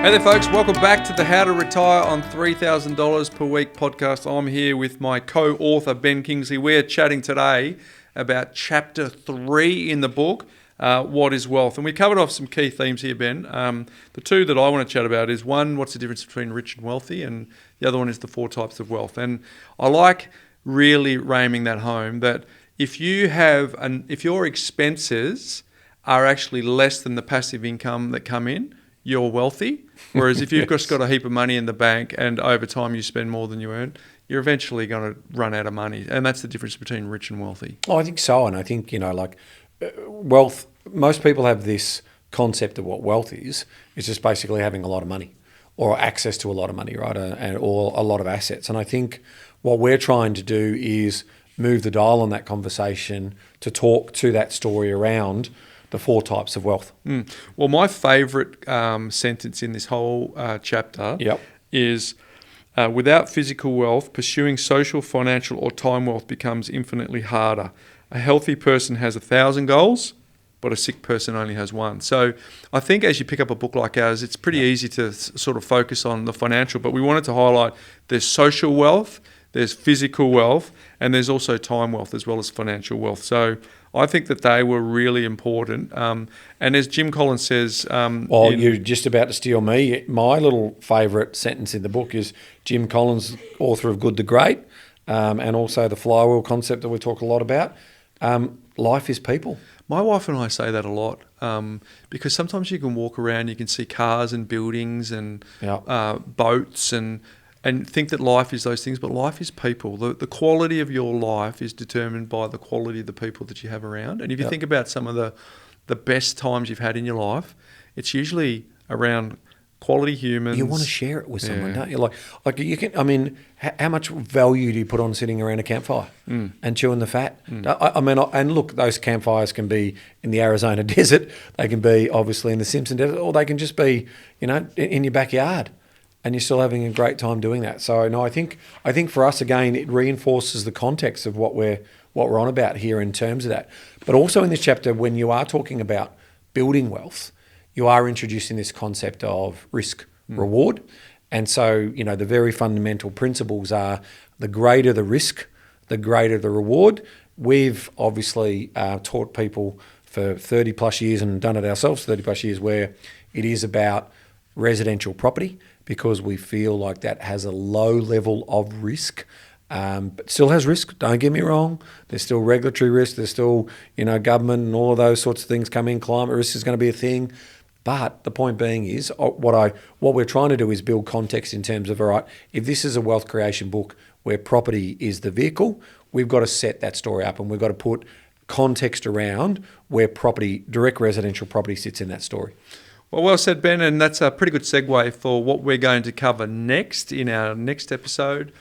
Hey there, folks. Welcome back to the How to Retire on $3,000 per week podcast. I'm here with my co-author, Ben Kingsley. We're chatting today about chapter 3 in the book, What is Wealth? And we covered off some key themes here, Ben. The two that I want to chat about is, one, what's the difference between rich and wealthy? And the other one is the 4 types of wealth. And I like really ramming that home, that if your expenses are actually less than the passive income that come in, you're wealthy. Whereas if you've just got a heap of money in the bank and over time you spend more than you earn, you're eventually going to run out of money. And that's the difference between rich and wealthy. Oh, I think so. And I think, wealth, most people have this concept of what wealth is. It's just basically having a lot of money or access to a lot of money, right? Or a lot of assets. And I think what we're trying to do is move the dial on that conversation to talk to that story around the 4 types of wealth. Well, my favourite sentence in this whole chapter is, without physical wealth, pursuing social, financial or time wealth becomes infinitely harder. A healthy person has 1,000 goals, but a sick person only has one. So I think as you pick up a book like ours, it's pretty easy to sort of focus on the financial, but we wanted to highlight there's social wealth, there's physical wealth, and there's also time wealth as well as financial wealth. So I think that they were really important. And as Jim Collins says... you're just about to steal me. My little favourite sentence in the book is Jim Collins, author of Good to Great, and also the flywheel concept that we talk a lot about. Life is people. My wife and I say that a lot because sometimes you can walk around, you can see cars and buildings and boats and think that life is those things, but life is people. The quality of your life is determined by the quality of the people that you have around. And if you think about some of the best times you've had in your life, it's usually around quality humans. You want to share it with someone, don't you? Like you can. I mean, how much value do you put on sitting around a campfire and chewing the fat? And look, those campfires can be in the Arizona desert. They can be obviously in the Simpson desert, or they can just be, in your backyard. And you're still having a great time doing that. So no, I think for us again, it reinforces the context of what we're on about here in terms of that. But also in this chapter, when you are talking about building wealth, you are introducing this concept of risk reward. And so, the very fundamental principles are the greater the risk, the greater the reward. We've obviously taught people for 30 plus years and done it ourselves 30 plus years where it is about residential property, because we feel like that has a low level of risk, but still has risk. Don't get me wrong. There's still regulatory risk. There's still, government and all of those sorts of things come in. Climate risk is going to be a thing. But the point being is what we're trying to do is build context in terms of, all right, if this is a wealth creation book where property is the vehicle, we've got to set that story up and we've got to put context around where property, direct residential property sits in that story. Well said, Ben, and that's a pretty good segue for what we're going to cover next in our next episode,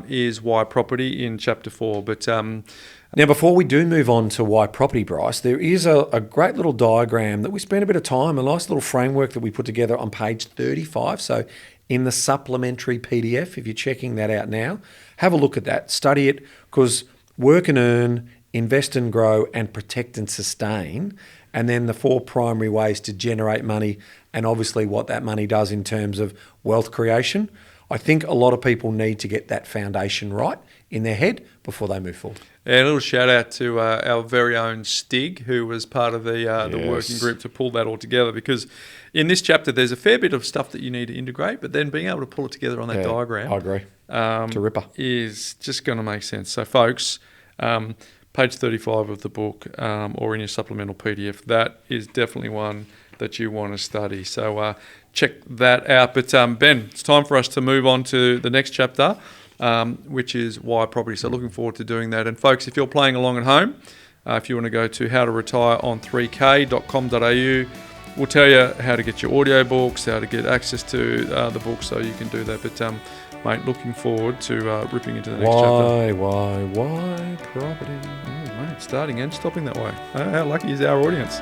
is why property in chapter 4. But now, before we do move on to why property, Bryce, there is a great little diagram that we spent a bit of time, a nice little framework that we put together on page 35. So in the supplementary PDF, if you're checking that out now, have a look at that, study it, because work and earn, invest and grow, and protect and sustain, and then the 4 primary ways to generate money, and obviously what that money does in terms of wealth creation. I think a lot of people need to get that foundation right in their head before they move forward. Yeah, a little shout out to our very own Stig, who was part of the working group to pull that all together, because in this chapter there's a fair bit of stuff that you need to integrate, but then being able to pull it together on that diagram, I agree. It's a ripper. Is just going to make sense. So folks, page 35 of the book, or in your supplemental PDF, that is definitely one that you want to study. So check that out. But Ben, it's time for us to move on to the next chapter, which is why property. So looking forward to doing that. And folks, if you're playing along at home, if you want to go to howtoretireon3k.com.au, we'll tell you how to get your audio books, how to get access to the book, so you can do that. But mate, looking forward to ripping into the next chapter. Why property? Oh, mate, starting and stopping that way. How lucky is our audience?